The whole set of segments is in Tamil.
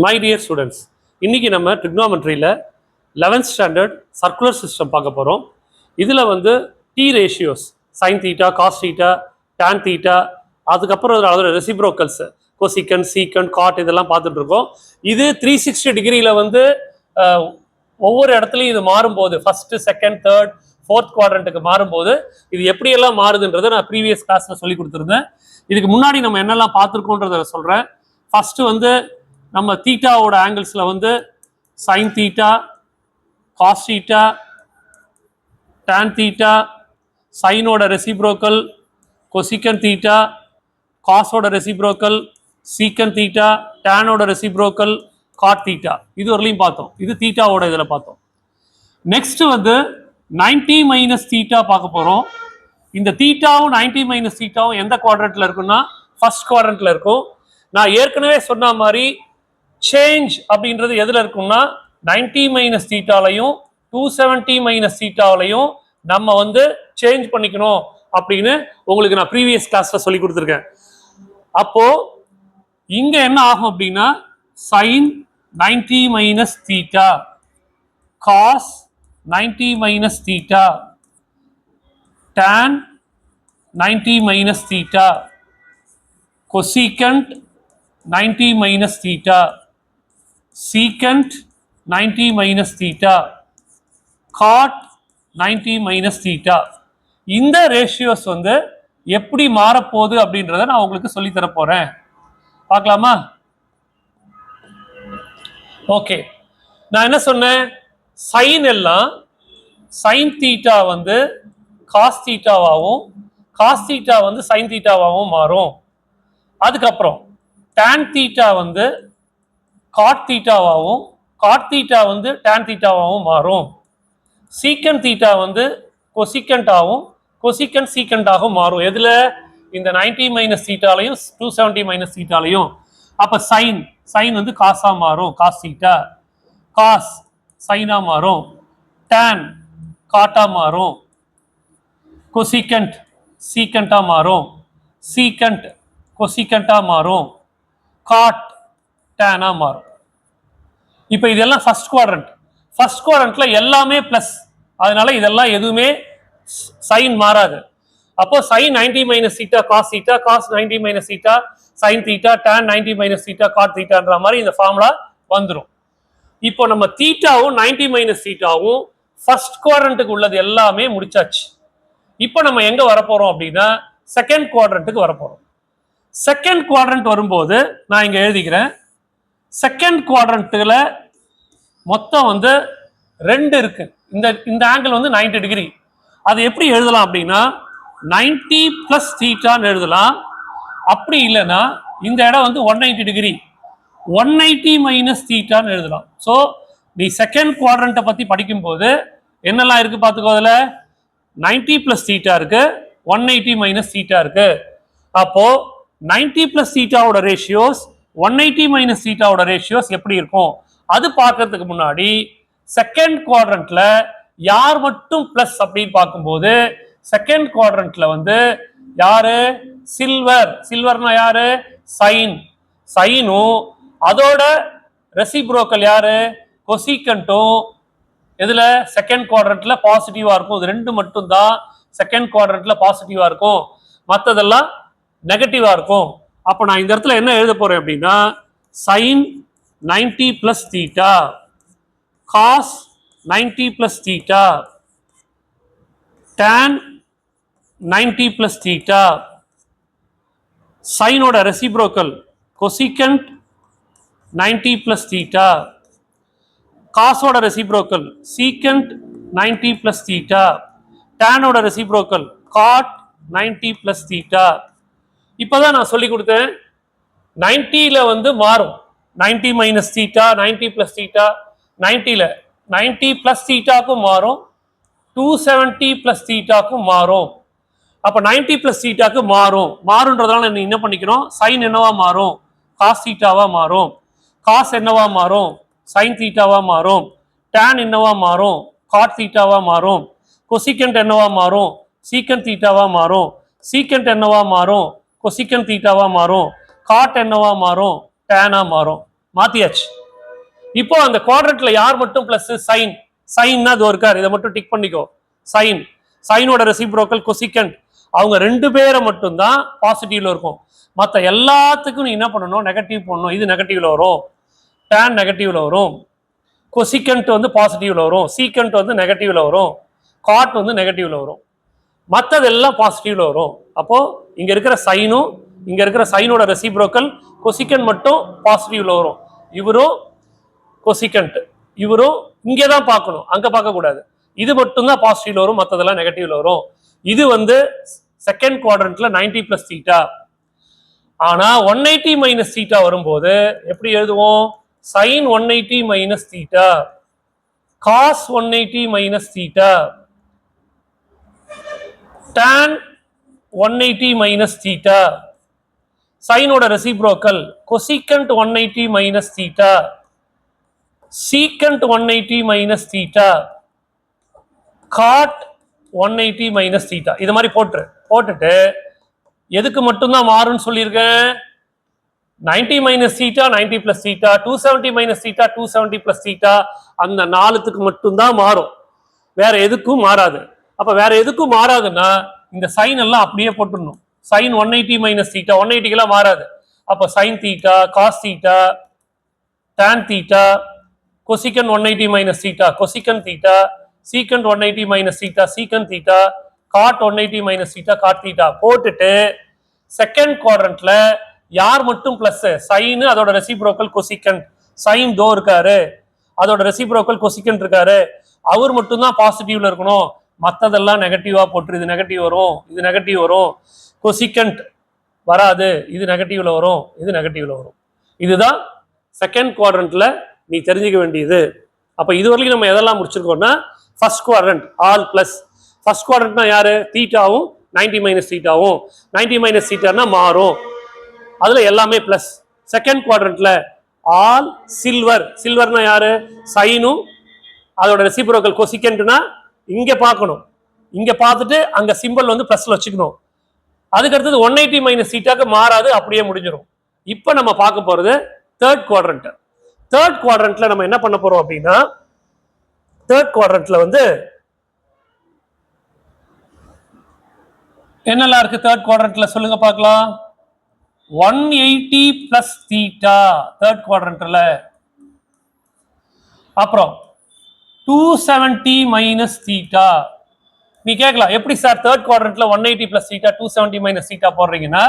My dear students, இன்னைக்கு நம்ம trigonometryல 11th standard circular system பார்க்க போறோம். இதுல வந்து t ratios sin theta, cos theta, tan theta, அதுக்கப்புறம் அதோட reciprocals cosecant, secant, cot இதெல்லாம் பார்த்துட்டு இருக்கோம். இது 360 டிகிரியில வந்து ஒவ்வொரு இடத்துலையும் இது மாறும்போது ஃபர்ஸ்ட் செகண்ட் தேர்ட் ஃபோர்த் குவாட்ரண்ட்டுக்கு மாறும்போது இது எப்படியெல்லாம் மாறுதுன்றதை நான் ப்ரீவியஸ் கிளாஸ்ல சொல்லி கொடுத்துருந்தேன். இதுக்கு முன்னாடி நம்ம என்னெல்லாம் பார்த்துருக்கோன்றத சொல்றேன். ஃபர்ஸ்ட் வந்து நம்ம தீட்டாவோட ஆங்கிள்ஸ்ல வந்து sine theta, cos theta, tan theta, சைனோட ரெசிப்ரோக்கல், கொசிகன் தீட்டா, காஸோட ரெசிப்ரோக்கல், சீக்கன் தீட்டா, டானோட ரெசிப்ரோக்கல், காட் தீட்டா, இது வரலையும் பார்த்தோம். இது தீட்டாவோட இதில் பார்த்தோம். நெக்ஸ்ட் வந்து 90 மைனஸ் தீட்டா பார்க்க போறோம். இந்த தீட்டாவும் 90 மைனஸ் தீட்டாவும் எந்த குவாட்ரண்ட்ல இருக்குன்னா ஃபர்ஸ்ட் குவாட்ரண்ட்ல இருக்கும். நான் ஏற்கனவே சொன்ன மாதிரி சேஞ்ச் அப்படின்றது எதுல இருக்கும்னா 90 மைனஸ் தீட்டாலையும் 270 மைனஸ் தீட்டாவிலையும் நம்ம வந்து சேஞ்ச் பண்ணிக்கணும் அப்படின்னு உங்களுக்கு நான் ப்ரீவியஸ் கிளாஸ்ல சொல்லி கொடுத்துருக்கேன். அப்போ இங்க என்ன ஆகும் அப்படின்னா sin 90 minus theta, cos 90 minus theta, tan 90 minus theta, cosecant 90 minus theta, secant 90 minus theta, cot 90 minus theta. இந்த ரேஷியோஸ் வந்து எப்படி மாறப்போகுது அப்படின்றத நான் உங்களுக்கு சொல்லி தர போறேன். பார்க்கலாமா? ஓகே, நான் என்ன சொன்னேன், சைன் எல்லாம் சைன் தீட்டா வந்து காஸ் தீட்டாவாகவும் காஸ் தீட்டா வந்து சைன் தீட்டாவாகவும் மாறும். அதுக்கப்புறம் டான் தீட்டா வந்து காட் தீட்டாவாகவும் காட் தீட்டா வந்து டான் தீட்டாவாகவும் மாறும். சீக்கன் தீட்டா வந்து கொசிகண்டாகவும் கொசிகன் சீக்கண்டாகவும் மாறும். எதுல? இந்த 90 மைனஸ் தீட்டாலையும் 270 மைனஸ் தீட்டாலையும். அப்ப சைன் சைன் வந்து காசா மாறும், காஸ் தீட்டா. காஸ் சைனா மாறும், டான் காட்டா மாறும், கொசிகண்ட் சீக்கண்டா மாறும், சீக்கண்ட் கொசிகண்டா மாறும், காட் டேனா மாறும். இப்போ இதெல்லாம் ஃபர்ஸ்ட் குவாட்ரண்ட். ஃபர்ஸ்ட் குவாட்ரண்ட்ல எல்லாமே பிளஸ், அதனால இதெல்லாம் எதுவுமே சைன் மாறாது. அப்போ sine 90 minus theta cos theta, cos 90 minus theta sine theta, tan 90 minus theta cot தீட்டான்ற மாதிரி இந்த ஃபார்முலா வந்துடும். இப்போ நம்ம தீட்டாவும் 90 மைனஸ் தீட்டாவும் ஃபர்ஸ்ட் குவாட்ரண்ட்டுக்கு உள்ளது எல்லாமே முடிச்சாச்சு. இப்போ நம்ம எங்க வரப்போறோம் அப்படின்னா செகண்ட் குவாட்ரண்ட்டுக்கு வரப்போறோம். செகண்ட் குவாட்ரண்ட் வரும்போது நான் இங்க எழுதிக்கிறேன். செகண்ட் குவாட்ரண்ட்ல மொத்தம் வந்து ரெண்டு இருக்கு. இந்த ஆங்கிள் வந்து 90 டிகிரி. அது எப்படி எழுதலாம் அப்படின்னா 90 பிளஸ் தீட்டான்னு எழுதலாம். அப்படி இல்லைன்னா இந்த இடம் வந்து 190 டிகிரி, 180 மைனஸ் தீட்டான்னு எழுதலாம். ஸோ நீ செகண்ட் குவாட்ரண்ட்டை பத்தி படிக்கும்போது என்னெல்லாம் இருக்கு பார்த்துக்கோ. அதுல 90 பிளஸ் தீட்டா இருக்கு, 180 மைனஸ் தீட்டா இருக்கு. அப்போ 90 பிளஸ் தீட்டாவோட ரேஷியோஸ் 180 மைனஸ் தீட்டாவோட ரேஷியோஸ் எப்படி இருக்கும் அது பார்க்கறதுக்கு முன்னாடி செகண்ட் குவாட்ரண்ட்ல யார் மட்டும் பிளஸ் அப்படின்னு பார்க்கும்போது செகண்ட் குவாட்ரண்ட்ல வந்து யாரு? சில்வர். சில்வர்னா யாரு? சைன். சைனும் அதோட ரெசிப்ரோக்கல் யாரு? கொசிகண்டும் இதுல செகண்ட் குவாட்ரண்ட்ல பாசிட்டிவா இருக்கும். இது ரெண்டு மட்டும் தான் செகண்ட் குவாட்ரண்ட்ல பாசிட்டிவா இருக்கும், மற்றதெல்லாம் நெகட்டிவா இருக்கும். அப்போ நான் இந்த இடத்துல என்ன எழுத போறேன் அப்படின்னா sine 90 plus theta, cos 90 plus theta, tan 90 plus theta, சைனோட ரெசிப்ரோக்கல் கொசிகண்ட் 90 பிளஸ் தீட்டா, காசோட ரெசிப்ரோக்கல் சீக்கண்ட் 90 பிளஸ் தீட்டா, டானோட ரெசிப்ரோக்கல் காட் 90 பிளஸ் தீட்டா. இப்பதான் நான் சொல்லி கொடுத்தேன் 90ல வந்து மாறும். 90 மைனஸ் தீட்டா, 90 பிளஸ் தீட்டா, 90ல 90 பிளஸ் தீட்டாக்கும் மாறும், 270 பிளஸ் தீட்டாக்கும் மாறும். அப்ப 90 பிளஸ் தீட்டாக்கு மாறுன்றதுனால நீ என்ன பண்ணிக்கணும், சைன் என்னவா மாறும்? காஸ் தீட்டாவா மாறும். காஸ் என்னவா மாறும்? சைன் தீட்டாவா மாறும். டான் என்னவா மாறும்? காட் தீட்டாவா மாறும். கொசிகண்ட் என்னவா மாறும்? சீக்கண்ட் தீட்டாவா மாறும். சீக்கண்ட் என்னவா மாறும்? கொசிகன் தீட்டாவா மாறும். காட் என்னவா மாறும்? டேனா மாறும். மாத்தியாச்சு. இப்போ அந்த குவாட்ரண்ட்ல யார் மட்டும் பிளஸ்? சைன். சைன்னா அது இருக்காரு, இதை மட்டும் டிக் பண்ணிக்கோ. சைன், சைனோட ரெசிப்ரோக்கல் கொசிகண்ட், அவங்க ரெண்டு பேரை மட்டும் தான் பாசிட்டிவ்ல இருக்கும். மற்ற எல்லாத்துக்கும் நீ என்ன பண்ணணும்? நெகட்டிவ் பண்ணணும். இது நெகட்டிவ்ல வரும், டேன் நெகட்டிவ்ல வரும், கொசிகண்ட் வந்து பாசிட்டிவ்ல வரும், சீக்கண்ட் வந்து நெகட்டிவ்ல வரும், காட் வந்து நெகட்டிவ்ல வரும், மற்றதெல்லாம் பாசிட்டிவ்ல வரும். அப்போ இங்க இருக்கிற சைனும் இங்க இருக்கிற சைனோட ரெசிப்ரோக்கல் கொசிகண்ட் மட்டும் பாசிட்டிவ்ல வரும். இவரும் கொசிகண்ட், இவரும் இங்கே தான் பார்க்கணும், அங்க பார்க்க கூடாது. இது மட்டும் தான் பாசிட்டிவ்ல வரும், மற்றதெல்லாம் நெகட்டிவ்ல வரும். இது வந்து செகண்ட் குவாட்ரண்ட்ல 90 பிளஸ் தீட்டா. ஆனா 180 மைனஸ் தீட்டா வரும்போது எப்படி எழுதுவோம்? sin 180 minus theta, cos 180 minus theta, tan 180 minus theta, சைனோட reciprocal cosecant 180 minus theta, secant 180 minus theta, cot 180 minus theta. இது மாதிரி போட்டுட்டு எதுக்கு மட்டும்தான் மாறும்னு சொல்லியிருக்கேன்? 90 minus theta, 90 plus theta, 270 minus theta, 270 plus theta, அந்த நாலுத்துக்கு மட்டும்தான் மாறும், வேற எதுக்கும் மாறாது. அப்ப வேற எதுக்கும் மாறாதுன்னா இந்த சைன் எல்லாம் அப்படியே போட்டுடணும். சைன் 180 மைனஸ் தீட்டா 180 எல்லாம் மாறாது. அப்ப sine theta, cos theta, tan theta, cosecant 180 minus theta, cosecant theta, secant 180 minus theta, secant theta, cot 180 minus theta, cot theta போட்டுட்டு செகண்ட் குவாட்ரண்ட்ல யார் மட்டும் பிளஸ்? சைன், அதோட ரெசிப்ரோக்கல் கொசிகண்ட். சைன் தோ இருக்காரு, அதோட ரெசிப்ரோக்கல் கொசிகண்ட் இருக்காரு, அவர் மட்டும் தான் பாசிட்டிவ்ல இருக்கணும், மற்றதெல்லாம் நெகட்டிவா போட்டு இது நெகட்டிவ் வரும், இது நெகட்டிவ் வரும், கொசிகண்ட் வராது, இது நெகட்டிவ்ல வரும், இது நெகட்டிவ்ல வரும். இதுதான் செகண்ட் குவாட்ரண்ட்ல நீ தெரிஞ்சுக்க வேண்டியது. அப்ப இது வரைக்கும் நம்ம எதெல்லாம் முடிச்சிருக்கோம்னா first quadrant all plus. First குவாட்ரண்ட்னா யாரு? தீட்டாவும் 90 மைனஸ் தீட்டாவும். 90 மைனஸ் தீட்டானா மாறும், அதுல எல்லாமே பிளஸ். செகண்ட் குவாட்ரண்ட்ல ஆல் சில்வர். சில்வர்னா யாரு? சைனும் அதோட ரெசிப்ரோக்கல் கொசிகண்ட்னா இங்க பார்க்கணும், இங்க பார்த்துட்டு அங்க சிம்பிள் வந்து பிளஸ்ல வச்சுக்கணும். அதுக்கு அடுத்தது 180 மைனஸ் தீட்டாக்கு மாறாது, அப்படியே முடிஞ்சிடும். இப்ப நம்ம பார்க்க போறது தேர்ட் குவாட்ரண்ட். தேர்ட் குவாட்ரண்ட்ல நம்ம என்ன பண்ண போறோம் அப்படின்னா, தேர்ட் குவாட்ரண்ட்ல வந்து என்னெல்லாம் இருக்கு? தேர்ட் குவாட்ரண்ட்ல சொல்லுங்க பார்க்கலாம். 180 பிளஸ் தீட்டா தேர்ட் குவாட்ரண்ட்ல, அப்புறம் 270 மைனஸ் தீட்டா. நீ கேட்கலாம், எப்படி சார் தேர்ட் குவாட்ரண்ட்ல 180 பிளஸ் தீட்டா 270 மைனஸ் தீட்டா போடுறீங்கன்னா,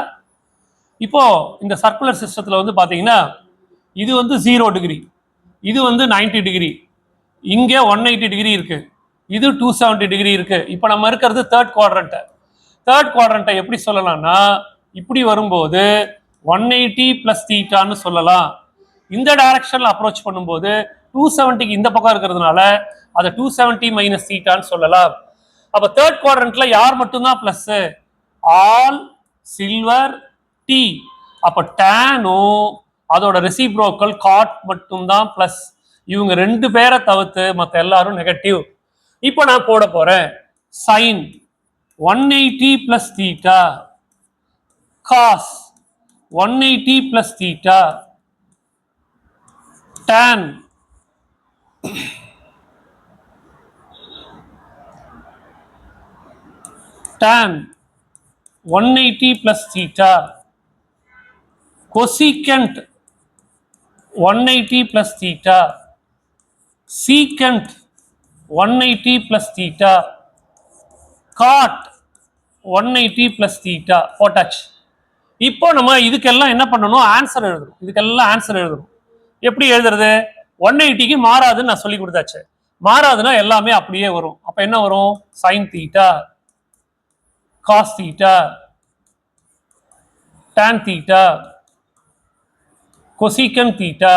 இப்போ இந்த சர்க்குலர் சிஸ்டத்துல வந்து பாத்தீங்கன்னா இது வந்து 0 டிகிரி, இது வந்து 90 டிகிரி, இங்க 180 டிகிரி இருக்கு, இது 270 டிகிரி இருக்கு. இப்போ நம்ம இருக்கிறது தேர்ட் குவாட்ரண்ட். தேர்ட் குவாட்ரண்ட்டை எப்படி சொல்லலாம்னா, இப்படி வரும்போது 180 பிளஸ் தீட்டான்னு சொல்லலாம். இந்த டைரக்ஷன்ல அப்ரோச் பண்ணும்போது 270க்கு இந்த பக்கம் இருக்கிறதுனால அதை 270 மைனஸ் தீட்டான்னு சொல்லலாம். அப்ப தேர்ட் குவாட்ரண்ட்ல யார் மட்டும்தான் பிளஸ்? All silver D. அப்ப டேனும் அதோட ரெசிப்ரோக்கல் காட் மட்டும்தான் பிளஸ். இவங்க ரெண்டு பேரை தவிர்த்து மற்ற எல்லாரும் நெகட்டிவ். இப்போ நான் போட போறேன் sine 180 plus theta, cos 180 plus theta, tan 180 plus theta, cosecant 180 plus theta, secant 180 plus theta, cot 180 plus theta போட்டாச்சு. இப்போ நம்ம இதுக்கெல்லாம் என்ன பண்ணணும்? ஆன்சர் எழுதணும். இதுக்கெல்லாம் ஆன்சர் எழுதணும். எப்படி எழுதுறது? 180க்கு மாறாதுன்னு நான் சொல்லி கொடுத்தாச்சு. மாறாதுன்னா எல்லாமே அப்படியே வரும். அப்ப என்ன வரும்? Sine theta, cos theta, tan theta, cosecant theta,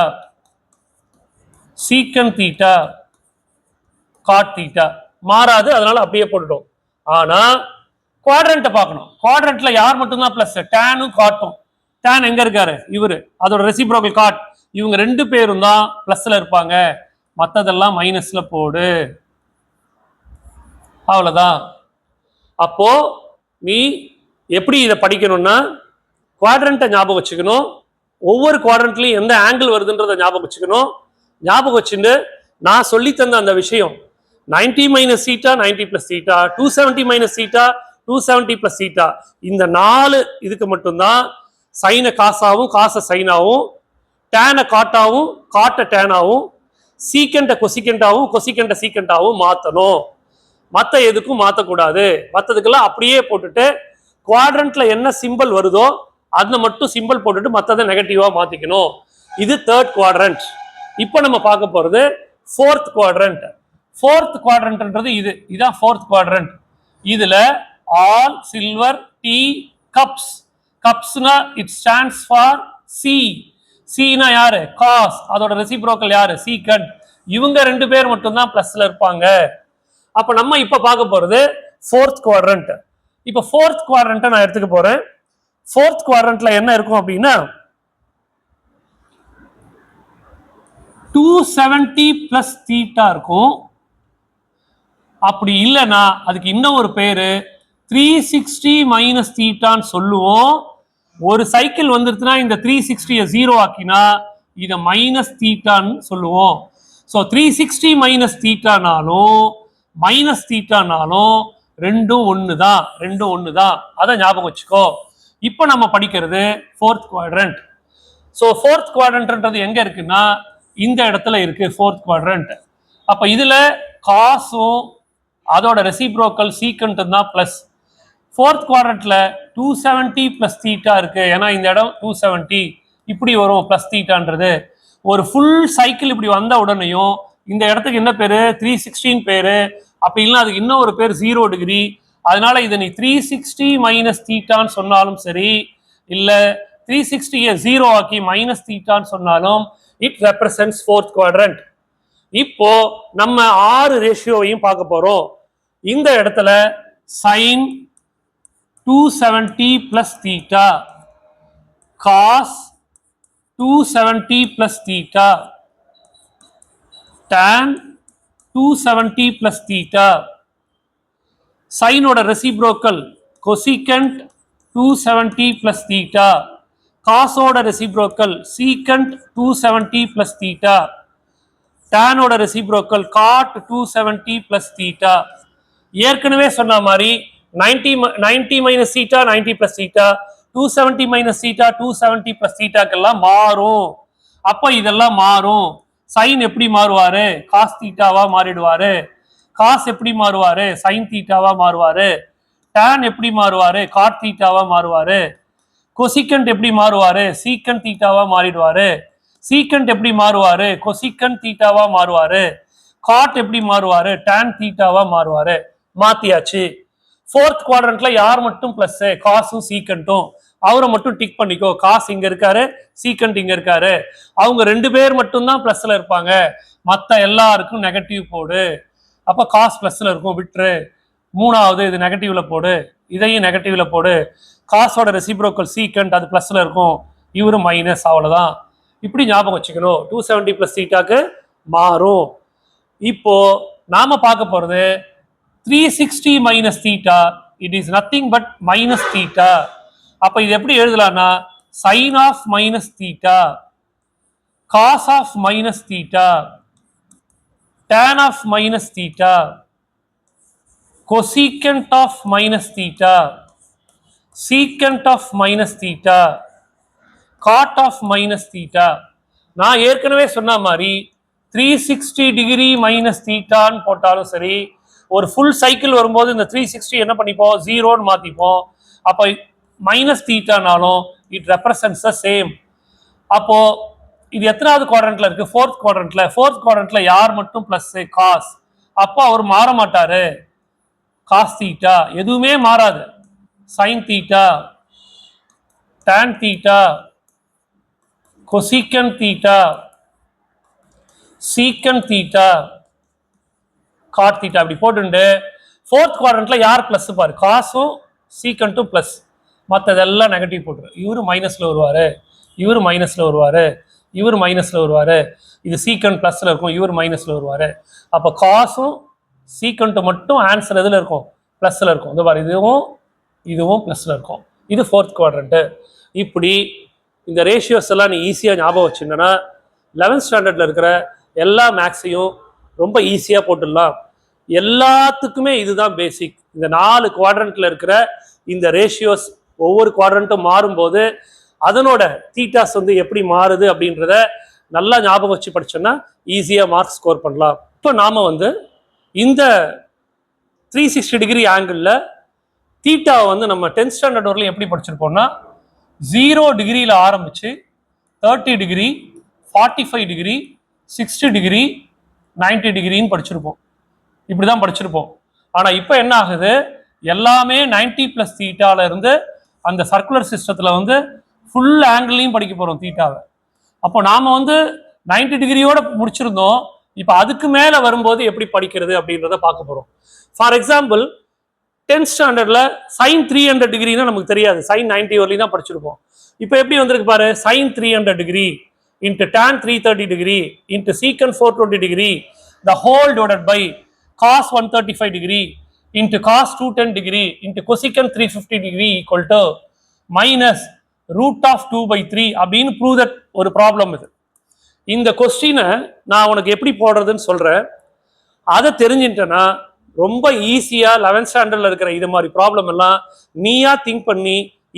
secant theta, cot theta. மாறாது, அதனால அப்படியே போட்டுட்டோம். ஆனா குவாட்ரண்ட்டை பார்க்கணும். குவாட்ரண்ட்ல யார் மட்டும்தான் பிளஸ்? டேனும் காட்டும். டேன் எங்க இருக்காரு? இவரு, அதோட ரெசிப்ரோக்கல் காட். இவங்க ரெண்டு பேரும் தான் பிளஸ்ல இருப்பாங்க, மற்றதெல்லாம் மைனஸ்ல போடு. அவ்வளவுதான். அப்போ நீ எப்படி இதை படிக்கணும்னா, குவாட்ரண்ட்டை ஞாபகம் வச்சுக்கணும், ஒவ்வொரு குவாட்ரண்ட்லயும் எந்த ஆங்கிள் வருதுன்றதை ஞாபகம் வச்சுக்கணும். ஞாபகம் வச்சுட்டு நான் சொல்லி தந்த அந்த விஷயம் 90 மைனஸ் சீட்டா 90 பிளஸ் சீட்டா 270 மைனஸ் சீட்டா 270 பிளஸ் சீட்டா இந்த 4 இதுக்கு மட்டும்தான் சைனை காசாவும் காசை சைனாவும் டேனை காட்டாவும் காட்ட டேனாவும் சீக்கண்ட கொசிக்கண்டாவும் கொசிக்கண்ட சீக்கண்டாவும் மாற்றணும். மற்ற எதுக்கும் மாற்றக்கூடாது. மற்றதுக்கெல்லாம் அப்படியே போட்டுட்டு குவாட்ரண்ட்ல என்ன சிம்பிள் வருதோ அதில் மட்டும் சிம்பிள் போட்டுட்டு மற்றதை நெகட்டிவா மாற்றிக்கணும். இது தேர்ட் குவாட்ரண்ட். இப்போ நம்ம பார்க்க போகிறது ஃபோர்த் குவாட்ரண்ட். ஃபோர்த் குவாட்ரண்ட்ன்றது இதுதான் ஃபோர்த் குவாட்ரண்ட். இதில் ஆல் சில்வர் டீ கப்ஸ். கப்ஸ்னா இட் ஸ்டாண்ட்ஸ் ஃபார் சி. சீனா யாரு? காஸ். அதோட ரெசிப்ரோக்கல் யாரு? சீக்கண்ட். இவங்க 2 பேர் மட்டும்தான் பிளஸ்ல இருப்பாங்க. அப்ப நம்ம இப்ப பார்க்க போறது ஃபோர்த் குவாட்ரண்ட். இப்ப ஃபோர்த் குவாட்ரண்ட்டை நான் எடுத்துக்க போறேன். ஃபோர்த் குவாட்ரண்ட்ல என்ன இருக்கும் அப்படின்னா 270 பிளஸ் தீட்டா இருக்கும். அப்படி இல்லைன்னா அதுக்கு இன்னும் ஒரு பேரு 360 மைனஸ் தீட்டான்னு சொல்லுவோம். ஒரு சைக்கிள் வந்துருச்சுன்னா இந்த 360 0 ஆக்கினா இதை மைனஸ் தீட்டான்னு சொல்லுவோம். ஸோ 360 மைனஸ் தீட்டானாலும் மைனஸ் தீட்டானாலும் ரெண்டும் ஒன்று தான். அதை ஞாபகம் வச்சுக்கோ. இப்போ நம்ம படிக்கிறது ஃபோர்த் குவாட்ரண்ட். ஸோ ஃபோர்த் குவாட்ரண்ட்ன்றது எங்க இருக்குன்னா இந்த இடத்துல இருக்கு ஃபோர்த் குவாட்ரண்ட். அப்போ இதுல காசும் அதோட ரெசிப்ரோக்கல் சீக்கண்ட்டும் தான் பிளஸ். ஃபோர்த் குவாட்ரண்ட்ல 270 பிளஸ் தீட்டா இருக்கு. ஏன்னா இந்த இடம் 270 இப்படி வரும் பிளஸ் தீட்டான்றது. ஒரு ஃபுல் சைக்கிள் இப்படி வந்த உடனேயும் இந்த இடத்துக்கு என்ன பேரு? 316 பேரு. அப்படி இல்லைன்னா அதுக்கு இன்னும் ஒரு பேர் 0 டிகிரி. அதனால இதை நீ 360 மைனஸ் தீட்டான்னு சொன்னாலும் சரி, இல்ல 360 0 ஆக்கி மைனஸ் தீட்டான்னு சொன்னாலும் இட் ரெப்ரசன்ட்ஸ் ஃபோர்த் குவாட்ரண்ட். இப்போ நம்ம 6 ரேஷியோவையும் பார்க்க போறோம். இந்த இடத்துல sign 270 plus theta, cos 270 plus theta, tan 270 plus theta, sin oda reciprocal cosecant 270 plus theta, cos oda reciprocal secant 270 plus theta, tan oda reciprocal cot 270 plus theta. ஏற்கனவே சொன்ன மாதிரி 90 minus theta 90 plus theta 270 minus theta 270 plus theta கெல்லாம் மாறும். அப்ப இதெல்லாம் மாறும். சைன் எப்படி மாறுவாரு? காஸ் தீட்டாவா மாறிடுவாரு. காஸ் எப்படி மாறுவாரு? சைன் தீட்டாவா மாறுவாரு. டான் எப்படி மாறுவாரு? காட் தீட்டாவா மாறுவாரு. கொசிகண்ட் எப்படி மாறுவாரு? சீக்கண்ட் தீட்டாவா மாறிடுவாரு. சீக்கண்ட் எப்படி மாறுவாரு? கொசிகண்ட் தீட்டாவா மாறுவாரு. காட் எப்படி மாறுவாரு? டான் தீட்டாவா மாறுவாரு. மாத்தியாச்சு. ஃபோர்த் குவாட்ரண்ட்ல யார் மட்டும் பிளஸ்? காசும் சீக்கண்ட்டும். அவரை மட்டும் டிக் பண்ணிக்கோ. காசு இங்க இருக்காரு, சீக்கண்ட் இங்க இருக்காரு. அவங்க 2 பேர் மட்டும் தான் பிளஸ்ல இருப்பாங்க. மத்த எல்லாருக்கும் நெகட்டிவ் போடு. அப்ப காசு பிளஸ்ல இருக்கும், விட்டுரு. மூணாவது இது நெகட்டிவ்ல போடு, இதையும் நெகட்டிவ்ல போடு. காசோட ரெசிப்ரோக்கல் சீக்கண்ட் அது பிளஸ்ல இருக்கும், இவரு மைனஸ். அவ்வளவுதான். இப்படி ஞாபகம் வச்சுக்கணும். 270 பிளஸ் தீட்டாக்கு மாறும். இப்போ நாம பார்க்க போறது 360 minus theta. It is nothing but minus theta. அப்ப இது எப்படி எழுதலாம்னா sine of minus theta, cos of minus theta, tan of minus theta, cosecant of minus theta, secant of minus theta, cot of minus theta. நான் ஏற்கனவே சொன்ன மாதிரி 360 டிகிரி மைனஸ் தீட்டான்னு போட்டாலும் சரி, ஒரு ஃபுல் சைக்கிள் வரும்போது இந்த 360 என்ன பண்ணிப்போம்? 0ன்னு மாத்திப்போம். அப்போ மைனஸ் தீட்டானாலும் இட் ரெப்ரசன்ட்ஸ் த சேம். அப்போ இது எத்தனாவது குவாட்ரண்ட்ல இருக்கு? ஃபோர்த் குவாட்ரண்ட்ல. ஃபோர்த் குவாட்ரண்ட்ல யார் மட்டும் பிளஸ்? காஸ். அப்போ அவர் மாற மாட்டாரு. காஸ் தீட்டா எதுவுமே மாறாது. Sine theta, tan theta, cosecant theta, secant theta, cot theta அப்படி போட்டு ஃபோர்த் குவாட்ரண்ட்ல யார் பிளஸ் பாரு? காசும் சீக்கண்ட்டும் பிளஸ், மற்றதெல்லாம் நெகட்டிவ் போட்டுரு. இவரு மைனஸ்ல வருவாரு, இவரு மைனஸ்ல வருவாரு, இவர் மைனஸ்ல வருவாரு. இது சீக்கண்ட் பிளஸ்ல இருக்கும், இவர் மைனஸ்ல வருவாரு. அப்ப காசும் சீக்கண்ட்டும் மட்டும் ஆன்சர் எதுல இருக்கும்? பிளஸ்ல இருக்கும். இந்த பாரு, இதுவும் இதுவும் பிளஸ்ல இருக்கும். இது ஃபோர்த் குவாட்ரண்ட். இப்படி இந்த ரேஷியோஸ் எல்லாம் நீ ஈஸியாக ஞாபகம் வச்சுருந்தனா 11th ஸ்டாண்டர்டில் இருக்கிற எல்லா மேக்ஸையும் ரொம்ப ஈஸியாக போட்டுடலாம். எல்லாத்துக்குமே இதுதான் பேசிக். இந்த 4 குவாட்ரண்ட்டில் இருக்கிற இந்த ரேஷியோஸ் ஒவ்வொரு குவாட்ரண்ட்டும் மாறும்போது அதனோட தீட்டாஸ் வந்து எப்படி மாறுது அப்படின்றத நல்லா ஞாபகம் வச்சு படிச்சோன்னா ஈஸியாக மார்க் ஸ்கோர் பண்ணலாம். இப்போ நாம் வந்து இந்த 360 டிகிரி ஆங்கிளில் தீட்டாவை வந்து நம்ம 10th ஸ்டாண்டர்ட் வரலையும் எப்படி படிச்சிருப்போம்னா 0 டிகிரியில் ஆரம்பித்து 30 டிகிரி 45 டிகிரி 60 டிகிரி 90 டிகிரின்னு படிச்சிருப்போம். இப்படி தான் படிச்சிருப்போம். ஆனால் இப்போ என்ன ஆகுது, எல்லாமே 90+ தீட்டால இருந்து அந்த சர்க்குலர் சிஸ்டத்தில் வந்து ஃபுல் ஆங்கிளையும் படிக்க போகிறோம் தீட்டாவை. அப்போ நாம் வந்து 90 டிகிரியோட முடிச்சிருந்தோம். இப்போ அதுக்கு மேலே வரும்போது எப்படி படிக்கிறது அப்படின்றத பார்க்க போகிறோம். ஃபார் எக்ஸாம்பிள் 10th ஸ்டாண்டர்டில் sin 300 டிகிரினா நமக்கு தெரியாது, sin 90 வரலையும் தான் படிச்சிருப்போம். இப்போ எப்படி வந்திருக்கு பாரு, sin 300 degree into tan 330 degree into secant 420 degree the whole divided by cos 135 degree into cos 210 degree into cosecant 350 degree equal to minus root of 2/3 அப்படின்னு prove that ஒரு ப்ராப்ளம் இது. இந்த கொஸ்டினை நான் உனக்கு எப்படி போடுறதுன்னு சொல்கிறேன். அதை தெரிஞ்சுட்டேன்னா ரொம்ப ஈஸியாக 11th ஸ்டாண்டர்டில் இருக்கிற இது மாதிரி ப்ராப்ளம் எல்லாம் நீயா திங்க் பண்ணி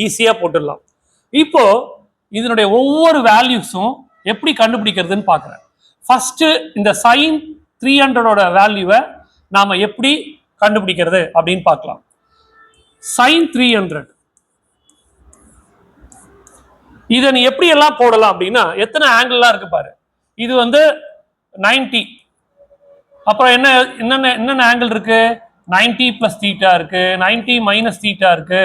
ஈஸியாக போட்டுடலாம். இப்போ இதனுடைய ஒவ்வொரு வேல்யூஸும் எப்படி கண்டுபிடிக்கிறதுன்னு பார்க்குறேன். ஃபர்ஸ்ட் இந்த sin 300ஓட வேல்யூவை நாம் எப்படி கண்டுபிடிக்கிறது அப்படின்னு பார்க்கலாம். sin 300 இதை நீ எப்படி எல்லாம் போடலாம் அப்படின்னா, எத்தனை ஆங்கிள்லாம் இருக்கு பாரு. இது வந்து 90, அப்புறம் என்னென்ன ஆங்கிள் இருக்கு, 90+ தீட்டா இருக்கு, 90- தீட்டா இருக்கு,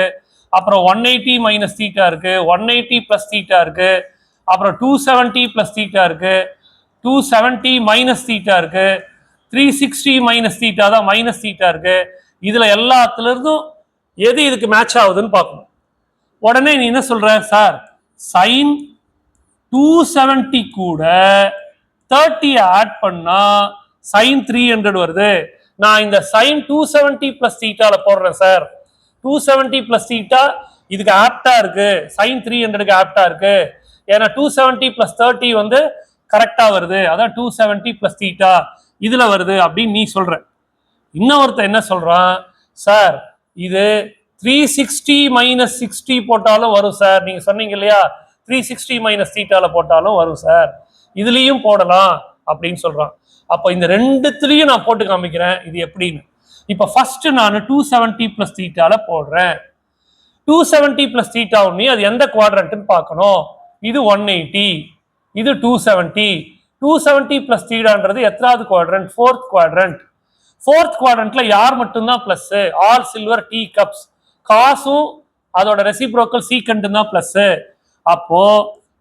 அப்புறம் 180- தீட்டா இருக்கு, 180+ தீட்டா இருக்கு, அப்புறம் 270+ தீட்டா இருக்கு, 270- தீட்டா இருக்கு, 360- தீட்டா தான் மைனஸ் தீட்டா இருக்கு. இதுல எல்லாத்துல இருந்தும் எது இதுக்கு மேட்ச் ஆகுதுன்னு பார்க்கணும். உடனே நீ என்ன சொல்ற, சார் sin 270 கூட 30 ஆட் பண்ணா sin 300 வருது. நான் இந்த sin 270+ தீட்டால போடுறேன் சார். 270+ தீட்டா இதுக்கு ஆப்டா இருக்கு, sin 300க்கு ஆப்டா இருக்கு. ஏன்னா 270 + 30 வந்து கரெக்டா வருது, அதான் 270+ தீட்டா இதுல வருது அப்படின்னு நீ சொல்ற. இன்னொருத்த என்ன சொல்றான், சார் இது 360 - 60 போட்டாலும் வரும் சார், நீங்க சொன்னீங்க இல்லையா 360 - தீட்டால போட்டாலும் வரும் சார், இதுலயும் போடலாம் அப்படின்னு சொல்றான். அப்போ இந்த ரெண்டுத்துலயும் நான் போட்டு காமிக்கிறேன் இது எப்படின்னு. இப்ப ஃபர்ஸ்ட் நான் 270+ தீட்டால போடுறேன். 270+ தீட்டா ஒண்ணு அது எந்த குவாட்ரண்ட்னு பார்க்கணும். இது 180, இது 270. 270+ தீட்டான்றது எத்தனாவது குவாட்ரண்ட், 4th குவாட்ரண்ட். 4th குவாட்ரண்ட்ல யார் மட்டும்தான் plus, all silver tea cups, காசும் அதோட ரெசிப்ரோக்கல் சீக்கண்ட் தான் பிளஸ். அப்போ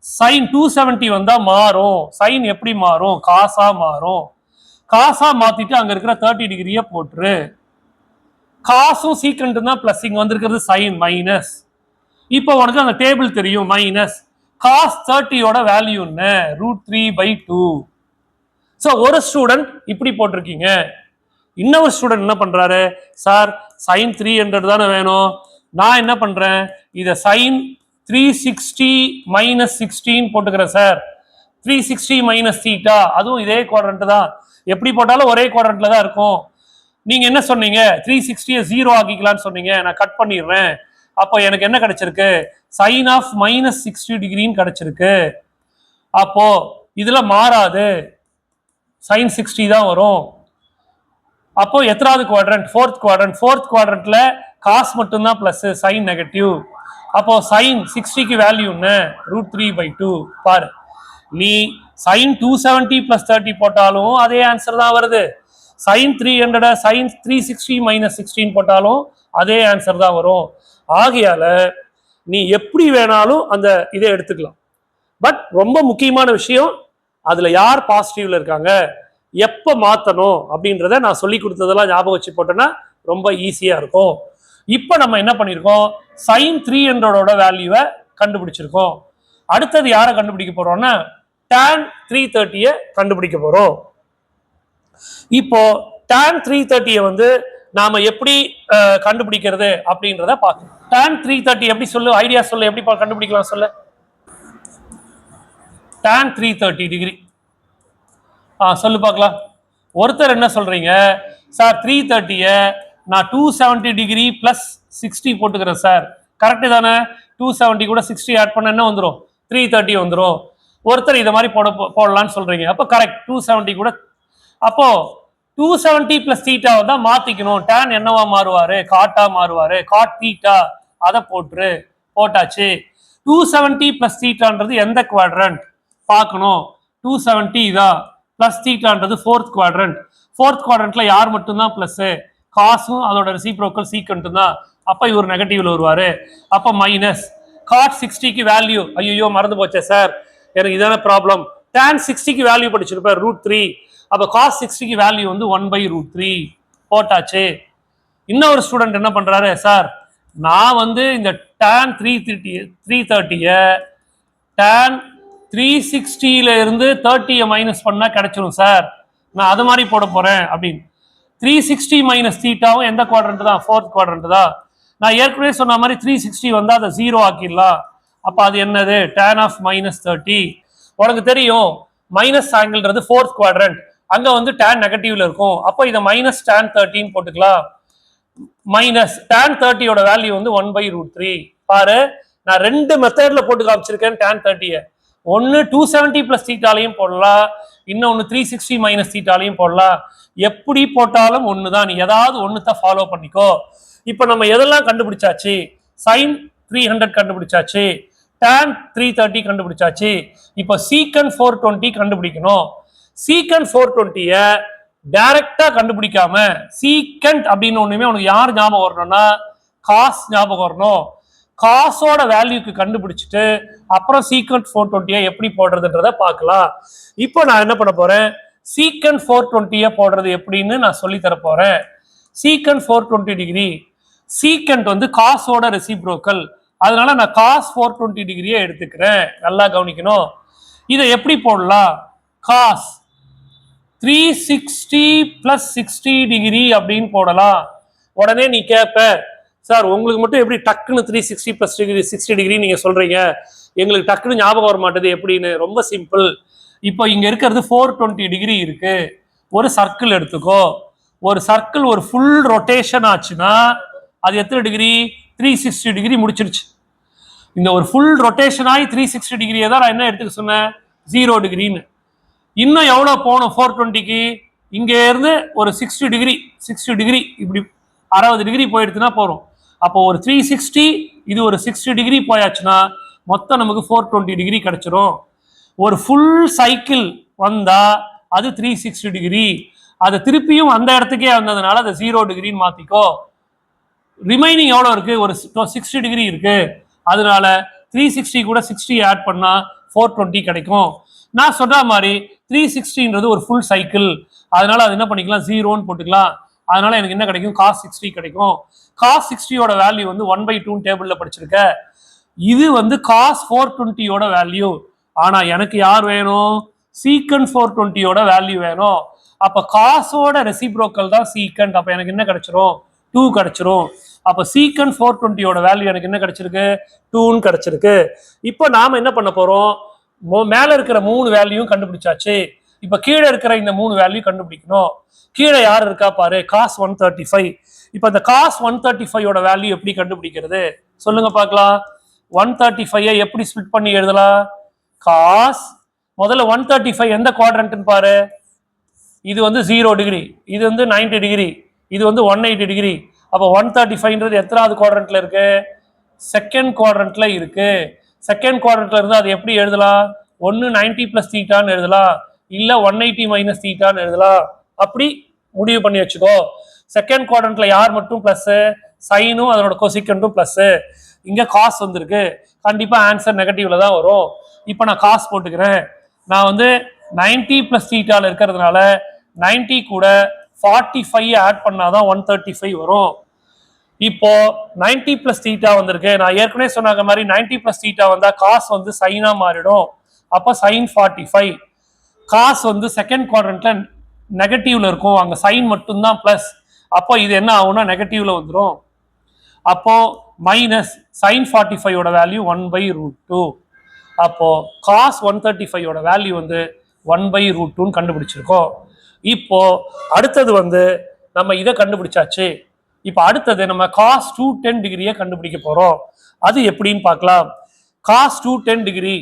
sin 270 வந்தா மாறும். சைன் எப்படி மாறும், காசா மாறும். காசா மாத்திட்டு அங்க இருக்கிற 30 டிகிரிய போட்டுரு. காசும் சீக்கண்ட் தான் பிளஸ், இங்க வந்திருக்கிறது சைன் மைனஸ். இப்போ உனக்கு அந்த டேபிள் தெரியும், மைனஸ் cos 30ஓட வேல்யூ என்ன, √3/2. ஸோ ஒரு ஸ்டூடெண்ட் இப்படி போட்டிருக்கீங்க. இன்னொரு ஸ்டூடெண்ட் என்ன பண்றாரு, சார் sin 300 தானே வேணும், நான் என்ன பண்றேன் இதை sin 360 - 16 போட்டுக்கிறேன் சார். 360 - தீட்டா அதுவும் இதே குவாட்ரண்ட் தான், எப்படி போட்டாலும் ஒரே குவாட்ரண்ட்ல தான் இருக்கும். நீங்க என்ன சொன்னீங்க, 360 0 ஆக்கிக்கலாம்னு சொன்னீங்க, நான் கட் பண்ணிடுறேன். அப்போ எனக்கு என்ன கிடைச்சிருக்கு, sin of -60 டிகிரின்னு கிடைச்சிருக்கு. அப்போ இதுல மாறாது, sin 60 தான் வரும். அப்போ எத்தனாவது குவாட்ரண்ட், 4th குவாட்ரண்ட். 4th குவாட்ரண்ட்ல காஸ் மட்டும்தான் பிளஸ், சைன் நெகட்டிவ். அப்போ sin 60க்கு வேல்யூ என்ன, √3/2. பாரு, நீ sin 270 + 30 போட்டாலும் அதே ஆன்சர் தான் வருது. sin 300 sin 360 - 16 போட்டாலும் அதே ஆன்சர் தான் வரும். ஆகையால நீ எப்படி வேணாலும் அந்த இதை எடுத்துக்கலாம். பட் ரொம்ப முக்கியமான விஷயம், அதுல யார் பாசிட்டிவ்ல இருக்காங்க, எப்ப மாத்தணும் அப்படின்றத நான் சொல்லி கொடுத்ததெல்லாம் ஞாபகம் வச்சு போட்டோன்னா ரொம்ப ஈஸியா இருக்கும். இப்போ நம்ம என்ன பண்ணிருக்கோம், sin 300ஓட வேல்யூவை கண்டுபிடிச்சிருக்கோம். அடுத்தது யாரை கண்டுபிடிக்க போறோம்னா tan 330 கண்டுபிடிக்க போறோம். இப்போ tan 330 வந்து நாம எப்படி கண்டுபிடிக்கிறது அப்படின்றத பார்க்கணும். tan 330 எப்படி சொல்லு, ஐடியா சொல்லு, எப்படி கண்டுபிடிக்கலாம் சொல்லு. tan 330 degree. சொல்லு பார்க்கலாம். ஒருத்தர் என்ன சொல்றீங்க சார் 330 நான் 270 டிகிரி பிளஸ் 60 போட்டுக்கிறேன் சார். கரெக்டு தானே? 270 கூட 60 ஆட் பண்ண என்ன வந்துடும்? 330 வந்துடும். ஒருத்தர் இதை மாதிரி போடலான்னு சொல்றீங்க. அப்போ கரெக்ட், 270 கூட. அப்போ 270 பிளஸ் தீட்டாவை தான் மாத்திக்கணும். tan என்னவா மாறுவாரு? காட்டா மாறுவாரு. காட் தீட்டா அதை போட்டாச்சு. 270 பிளஸ் தீட்டான்றது எந்த குவாட்ரண்ட் பார்க்கணும்? 270 தான். பிளஸ் தீட்டான்றது ஃபோர்த் குவாட்ரண்ட். ஃபோர்த் குவாட்ரண்ட்ல யார் மட்டும்தான் பிளஸ்? காசும் அதோட ரெசிப்ரோக்கல் சீக்கன்ட்டும் தான். அப்போ இவர் நெகட்டிவ்ல வருவாரு. அப்போ மைனஸ் காட் 60க்கு வேல்யூ, ஐயோ மறந்து போச்சே சார், எனக்கு இதான ப்ராப்ளம். tan 60க்கு வேல்யூ படிச்சிருப்பார் √3. அப்போ காஸ் 60க்கு வேல்யூ வந்து 1/√3 போட்டாச்சு. இன்னொரு ஸ்டூடெண்ட் என்ன பண்றாரு, சார் நான் வந்து இந்த tan 330 tan 360ல இருந்து 30 மைனஸ் பண்ணா கிடைச்சிரும் சார், நான் அது மாதிரி போட போறேன் அப்படின்னு. 360 மைனஸ் தீட்டாவும் எந்த குவாட்ரண்ட் தான்? ஃபோர்த் குவாட்ரண்ட் தான். நான் ஏற்கனவே சொன்ன மாதிரி 360 வந்தா அதை 0 ஆக்கிடலாம். அப்ப அது என்னது? tan of -30. உனக்கு தெரியும் மைனஸ் ஆங்கிள்ன்றது ஃபோர்த் குவாட்ரண்ட், அங்க வந்து tan நெகட்டிவ்ல இருக்கும். அப்போ இதை மைனஸ் tan 13 போட்டுக்கலாம். மைனஸ் tan 30யோட வேல்யூ வந்து 1/√3. பாரு, நான் ரெண்டு மெத்தட்ல போட்டு காமிச்சிருக்கேன் tan 30. ஒன்னு 270 பிளஸ் தீட்டாலையும் போடலாம், இன்னொன்னு 360 மைனஸ் தீட்டாலையும் போடலாம். எப்படி போட்டாலும் ஒண்ணுதான், நீ ஏதாவது ஒண்ணுதான் ஃபாலோ பண்ணிக்கோ. இப்போ நம்ம எதெல்லாம் கண்டுபிடிச்சாச்சு? sin 300 கண்டுபிடிச்சாச்சு, tan 330 கண்டுபிடிச்சாச்சு. இப்போ secant 420 கண்டுபிடிக்கணும். secant 420 டைரக்டா கண்டுபிடிக்காம secant அப்படின்னு ஒண்ணுமே உனக்கு யார் ஞாபகம் வரணும்னா காஸ் ஞாபகம் வரணும். காசோட வேல்யூக்கு கண்டுபிடிச்சிட்டு அப்புறம் secant 420 எப்படி போடுறதுன்றத பார்க்கலாம். இப்போ நான் என்ன பண்ண போறேன், secant 420 போடுறது எப்படின்னு நான் சொல்லி தர போறேன். secant 420 டிகிரி, secant வந்து காசோட ரெசிப்ரோக்கல், அதனால நான் cos 420 டிகிரியை எடுத்துக்கிறேன். நல்லா கவனிக்கணும். இதை எப்படி போடலாம்? cos 360 பிளஸ் 60 டிகிரி அப்படின்னு போடலாம். உடனே நீ கேட்ப, சார் உங்களுக்கு மட்டும் எப்படி டக்குன்னு 360 பிளஸ் டிகிரி 60 டிகிரி நீங்க சொல்றீங்க, எங்களுக்கு டக்குன்னு ஞாபகம் வர மாட்டேது எப்படின்னு? ரொம்ப சிம்பிள். இப்போ இங்க இருக்கிறது 420 டிகிரி இருக்கு. ஒரு சர்க்கிள் எடுத்துக்கோ. ஒரு சர்க்கிள் ஒரு ஃபுல் ரொட்டேஷன் ஆச்சுன்னா அது எத்தனை டிகிரி? 360 டிகிரி முடிச்சிருச்சு. இந்த ஒரு ஃபுல் ரொட்டேஷன் ஆகி 360 டிகிரியை தான் நான் என்ன எடுத்துக்க சொன்னேன்? 0 டிகிரின்னு. இன்னும் எவ்வளோ போகணும் 420க்கு? இங்க இருந்து ஒரு 60 டிகிரி இப்படி 60 டிகிரி போயிடுச்சுன்னா போறோம். அப்போ ஒரு 360, இது ஒரு 60 டிகிரி போயாச்சுன்னா மொத்தம் நமக்கு 420 டிகிரி கிடைச்சிரும். ஒரு ஃபுல் சைக்கிள் வந்தா அது 360 டிகிரி. அது திருப்பியும் அந்த இடத்துக்கே வந்ததுனால அதை 0 டிகிரின்னு மாத்திக்கோ. ரிமைனிங் எவ்வளோ இருக்கு? ஒரு 60 டிகிரி இருக்கு. அதனால 360 கூட 60 ஆட் பண்ணா 420 கிடைக்கும். நான் சொல்ற மாதிரி 360ன்றது ஒரு ஃபுல் சைக்கிள், அதனால அது என்ன பண்ணிக்கலாம்? 0ன்னு போட்டுக்கலாம். அதனால எனக்கு என்ன கிடைக்கும்? cos 60 கிடைக்கும். cos 60யோட வேல்யூ வந்து 1/2 டேபிள்ல படிச்சிருக்க. இது வந்து cos 420யோட வேல்யூ. ஆனா எனக்கு யார் வேணும்? secant 420யோட வேல்யூ வேணும். அப்ப காசோட ரெசிப்ரோக்கல் தான் secant. அப்ப எனக்கு என்ன கிடைச்சிரும்? 2 கிடைச்சிரும். அப்ப secant 420யோட வேல்யூ எனக்கு என்ன கிடைச்சிருக்கு? 2ன்னு கிடைச்சிருக்கு. இப்போ நாம என்ன பண்ண போறோம்? மேல இருக்கிற 3 வேல்யூயும் கண்டுபிடிச்சாச்சு. இப்ப கீழே இருக்கிற இந்த 3 வேல்யூ கண்டுபிடிக்கணும். கீழே யார் இருக்கா பாரு, cos 135. இப்ப இந்த cos 135யோட வேல்யூ எப்படி கண்டுபிடிக்கிறது சொல்லுங்க பார்க்கலாம். 135 எப்படி ஸ்ப்ளிட் பண்ணி எழுதலாம்? cos, முதல்ல 135 எந்த குவாட்ரண்ட்னு பாரு. இது வந்து 0 டிகிரி, இது வந்து 90 டிகிரி, இது வந்து 180 டிகிரி. அப்போ 135ன்றது எத்தனாவது குவாட்ரண்ட்ல இருக்கு? செகண்ட் குவாட்ரண்ட்ல இருக்கு. செகண்ட் குவாட்ரண்ட்ல இருந்து அது எப்படி எழுதலாம்? ஒன்னு 90 பிளஸ் தீட்டான்னு எழுதலாம், இல்ல 180 மைனஸ் தீட்டான்னு எழுதலாம். அப்படி முடிவு பண்ணி வச்சுக்கோ. செகண்ட் குவாட்ரண்ட்ல யார் மட்டும் பிளஸ்? சைனும் அதனோட கொசிகண்டும் பிளஸ். இங்க காஸ் வந்திருக்கு, கண்டிப்பா ஆன்சர் நெகட்டிவ்ல தான் வரும். இப்போ நான் காஸ் போட்டுக்கிறேன். நான் வந்து 90 பிளஸ் தீட்டால இருக்கிறதுனால 90 கூட 45 ஆட் பண்ணாதான் 135 வரும். இப்போ 90 பிளஸ் தீட்டா வந்திருக்கு. நான் ஏற்கனவே சொன்னாங்க மாதிரி 90 பிளஸ் தீட்டா வந்தா காஸ் வந்து சைனா மாறிடும். அப்போ sin 45. காஸ் வந்து செகண்ட் குவாட்ரண்ட்ல நெகட்டிவ்ல இருக்கும், அங்க சைன் மட்டும்தான் பிளஸ். அப்போ இது என்ன ஆகும்னா நெகட்டிவ்ல வந்துடும். அப்போ மைனஸ் sin 45யோட வேல்யூ 1/√2. அப்போ cos 135 ஓட வேல்யூ வந்து 1/√2 கண்டுபிடிச்சிருக்கோம். இப்போ அடுத்தது வந்து நம்ம இதை கண்டுபிடிச்சாச்சு. இப்போ அடுத்தது நம்ம cos 210 டிகிரியை கண்டுபிடிக்க போறோம். அது எப்படின்னு பார்க்கலாம். cos 210 டிகிரி,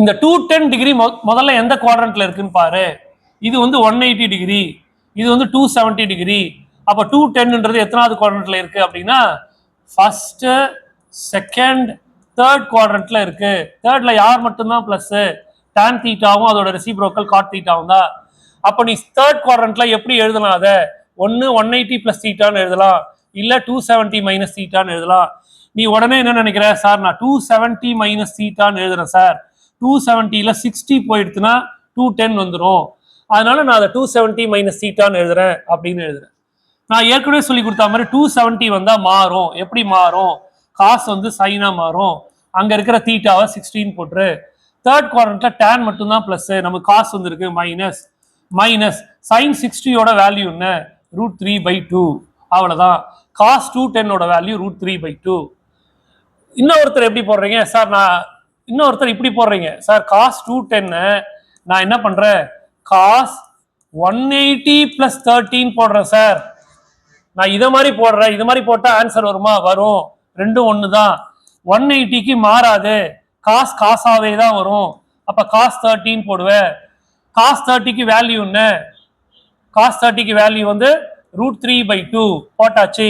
இந்த 210 டிகிரி முதல்ல எந்த குவாட்ரண்ட்ல இருக்குன்னு பாரு. இது வந்து 180 டிகிரி, இது வந்து 270 டிகிரி. அப்ப 210ன்றது எத்தனாவது குவாட்ரண்ட்ல இருக்கு அப்படின்னா ஃபர்ஸ்ட், செகண்ட், தேர்ட் குவாட்ரண்ட்ல இருக்கு. தேர்ட்ல யார் மட்டும்தான் பிளஸ்? tan தீட்டாவும் அதோட ரெசிப்ரோக்கல் cot தீட்டாவும் தான். அப்ப நீ தேர்ட் குவாட்ரண்ட்ல எப்படி எழுதலாம்? அதை ஒன்னு 180 பிளஸ் தீட்டான்னு எழுதலாம், இல்ல 270 மைனஸ் தீட்டான்னு எழுதலாம். நீ உடனே என்ன நினைக்கிற? சார் நான் 270 மைனஸ் தீட்டான்னு எழுதுறேன் சார், 270ல 60 போயிடுச்சுன்னா 210 வந்துடும், அதனால நான் அதை 270 மைனஸ் தீட்டான்னு எழுதுறேன் அப்படின்னு எழுதுறேன். நான் ஏற்கனவே சொல்லி கொடுத்த மாதிரி 270 வந்தா மாறும். எப்படி மாறும்? காசு வந்து சைனா மாறும். அங்க இருக்கிற தீட்டாவை 16 போட்டுரு. தேர்ட் குவாட்ரண்ட்ல tan மட்டும்தான் பிளஸ், நமக்கு காசு வந்துருக்கு மைனஸ். மைனஸ் சைன் 60யோட வேல்யூ என்ன? √3/2. அவ்வளவுதான். காஸ் 210ஓட வேல்யூ √3/2. இன்னொருத்தர் எப்படி போடுறீங்க சார்? நான் இன்னொருத்தர் இப்படி போடுறீங்க சார், காஸ் 210 நான் என்ன பண்றேன்? காஸ் 180 பிளஸ் 13 போடுறேன் சார். நான் இதை மாதிரி போடுறேன். இது மாதிரி போட்டா ஆன்சர் வருமா? வரும். ரெண்டும் ஒண்ணுதான். 180க்கு மாறாது, காஸ் காசாவே தான் வரும். அப்ப காஸ் 13 போடுவேன். காஸ் 30க்கு வேல்யூ என்ன? காஸ் 30க்கு வேல்யூ வந்து √3/2 போட்டாச்சு.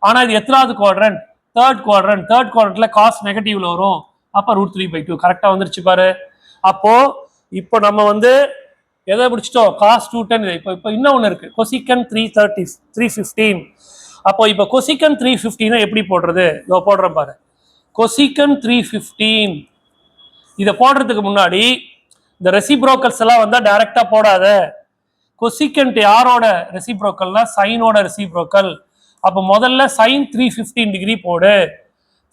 ஆனா இது எத்தனாவது குவாட்ரண்ட்? Third quadrant. தேர்ட் குவாட்ரண்ட்ல காஸ் நெகட்டிவ்ல வரும். அப்ப √3/2 கரெக்டா வந்துருச்சு பாரு. அப்போ இப்போ நம்ம வந்து எதை பிடிச்சிட்டோம்? காஸ் 210. இப்போ இன்னொன்னு இருக்கு, கொசிக்கன் 315. அப்போ இப்போ கொசிக்கன் 315 எப்படி போடுறது? இதோ போடுறேன் பாரு. கொசிக்கன் 315 இதை போடுறதுக்கு முன்னாடி இந்த ரெசிப்ரோக்கல்ஸ் எல்லாம் வந்தா டைரக்டா போடாத. கொசிக்கன்ட் யாரோட ரெசிப்ரோக்கல்னா சைனோட ரெசிப்ரோக்கல். அப்போ முதல்ல சைன் 315 டிகிரி போடு.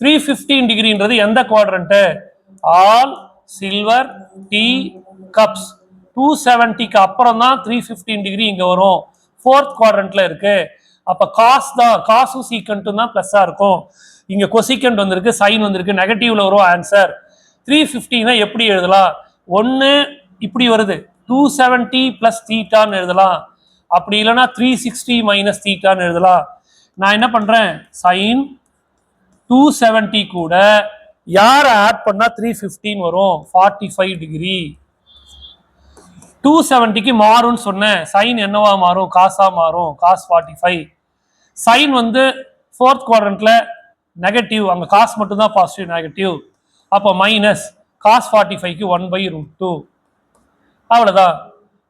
315 டிகிரின்றது எந்த quadrant? All silver tea cups. 270க்கு அப்புறம் தான் 315 டிகிரி இங்க வரும். ஃபோர்த் குவாட்ரண்ட்ல இருக்கு. அப்ப காஸ் தான், காசும் சீக்கன்ட்டும் தான் பிளஸ்ஸா இருக்கும். இங்க கொசிக்கன்ட் வந்திருக்கு, சைன் வந்திருக்கு, நெகட்டிவ்ல வரும் ஆன்சர். 315 எப்படி எழுதலாம்? ஒன்னு இப்படி வருது, 270 பிளஸ் தீட்டான்னு எழுதலாம். அப்படி இல்லைன்னா 360 மைனஸ் தீட்டான்னு எழுதலாம். நான் என்ன பண்றேன்? சைன் 270 கூட யார ஆட் பண்ணா 315 வரும்? 45 டிகிரி. 270க்கு மாறும்னு சொன்னேன். சைன் என்னவா மாறும்? காசா மாறும். காஸ் 45. சைன் வந்து ஃபோர்த் குவாட்ரண்ட்ல நெகட்டிவ், அங்க காஸ் மட்டும் தான் பாசிட்டிவ், நெகட்டிவ். அப்போ மைனஸ் காஸ் 45க்கு 1/√2. அவ்வளவுதான்.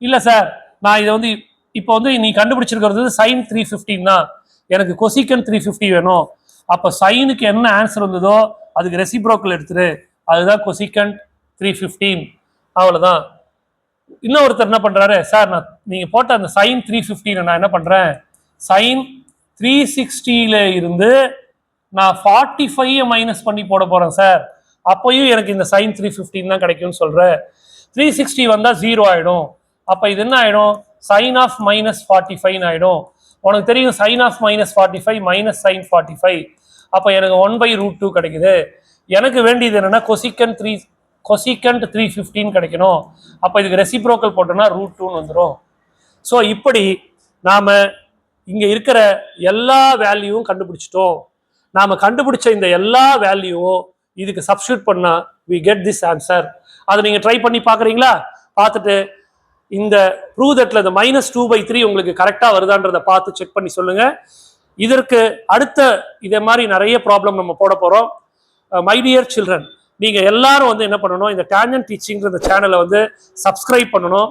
இல்ல சார், நான் இதை வந்து இப்போ வந்து நீ கண்டுபிடிச்சிருக்கிறது சைன் 315 தான், எனக்கு கொசிக்கன் 350 வேணும். அப்ப சைனுக்கு என்ன ஆன்சர் வந்ததோ அதுக்கு ரெசிப்ரோக்கல் எடுத்துரு, அதுதான் கொசிக்கன் 315. அவ்வளவுதான். இன்னொருத்தர் என்ன பண்றாரு? சார் நான் நீங்க போட்ட அந்த சைன் 315 நான் என்ன பண்றேன்? சைன் 360ல இருந்து நான் 45 மைனஸ் பண்ணி போட போறேன் சார். அப்பயும் எனக்கு இந்த சைன் 315 தான் கிடைக்கும்னு சொல்றேன். 360 வந்தா 0 ஆயிடும். அப்ப இது என்ன ஆயிடும்? சைன் ஆஃப் மைனஸ் 45 ஆயிடும். உனக்கு தெரியும் sine of minus 45 minus sine 45. அப்ப எனக்கு 1/√2 கிடைக்குது. எனக்கு வேண்டியது என்னன்னா கொசிக்கன் 315 கிடைக்கணும். அப்ப இதுக்கு ரெசிப்ரோக்கல் போட்டோம்னா √2 வந்துடும். ஸோ இப்படி நாம இங்க இருக்கிற எல்லா வேல்யூவும் கண்டுபிடிச்சிட்டோம். நாம கண்டுபிடிச்ச இந்த எல்லா வேல்யூவும் இதுக்கு சப்ஸ்டியூட் பண்ணா we get this answer. அதை நீங்க ட்ரை பண்ணி பாக்குறீங்களா? பார்த்துட்டு இந்த ப்ரூவ் தட்ல இந்த -2/3 உங்களுக்கு கரெக்டா வருதான்றதை பார்த்து செக் பண்ணி சொல்லுங்க. இதற்கு அடுத்த இதே மாதிரி நிறைய ப்ராப்ளம் நம்ம போட போறோம். மை டியர் சில்ட்ரன், நீங்க எல்லாரும் வந்து என்ன பண்ணணும்? இந்த டேஞ்சன்ட் டீச்சிங் இந்த சேனலை வந்து சப்ஸ்கிரைப் பண்ணணும்.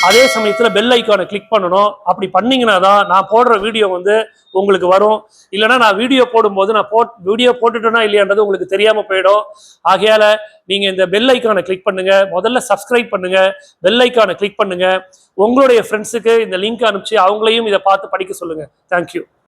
அதே சமயத்தில் பெல் ஐக்கானை கிளிக் பண்ணணும். அப்படி பண்ணீங்கன்னா தான் நான் போடுற வீடியோ வந்து உங்களுக்கு வரும். இல்லைன்னா நான் வீடியோ போடும்போது நான் வீடியோ போட்டுட்டேனா இல்லையான்றது உங்களுக்கு தெரியாம போயிடும். ஆகையால நீங்க இந்த பெல் ஐக்கானை கிளிக் பண்ணுங்க. முதல்ல சப்ஸ்கிரைப் பண்ணுங்க, பெல் ஐக்கானை கிளிக் பண்ணுங்க. உங்களுடைய ஃப்ரெண்ட்ஸுக்கு இந்த லிங்க் அனுப்பிச்சு அவங்களையும் இதை பார்த்து படிக்க சொல்லுங்க. தேங்க்யூ.